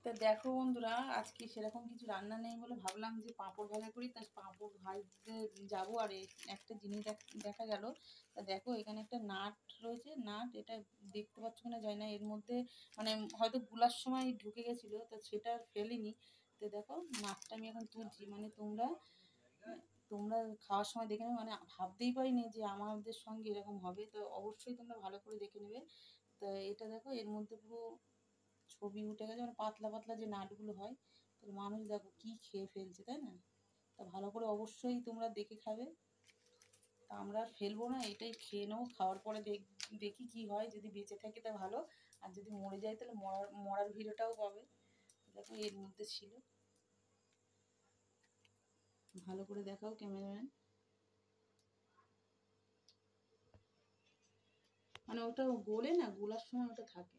তো দেখো বন্ধুরা, আজকে সেরকম কিছু রান্না নেই বলে ভাবলাম যে পাঁপড় ভাজা করি। তা পাঁপড় ভাজতে যাবো, আর একটা জিনিস দেখা গেল। তা দেখো এখানে একটা নাট রয়েছে। নাট এটা দেখতে পাচ্ছ কিনা জানি না, এর মধ্যে মানে হয়তো গুলার সময় ঢুকে গেছিলো, তো সেটা আর ফেলিনি। তো দেখো নাটটা আমি এখন তুলছি, মানে তোমরা তোমরা খাওয়ার সময় দেখে নেবে, মানে ভাবতেই পারিনি যে আমাদের সঙ্গে এরকম হবে। তো অবশ্যই তোমরা ভালো করে দেখে নেবে। তো এটা দেখো এর মধ্যে পুরো ছবি উঠে গেছে, মানে পাতলা পাতলা যে নাটগুলো হয়। তো মানুষ দেখো কি খেয়ে ফেলছে, তাই না? তা ভালো করে অবশ্যই তোমরা দেখে খাবে। তা আমরা আর ফেলবো না, এটাই খেয়ে নেবো। খাওয়ার পরে দেখি কি হয়। যদি বেঁচে থাকে তা ভালো, আর যদি মরে যায় তাহলে মরার ভিডিওটাও পাবে। দেখো এর মধ্যে ছিল। ভালো করে দেখাও ক্যামেরাম্যান। মানে ওটা গোলে না, গোলার সময় ওটা থাকে।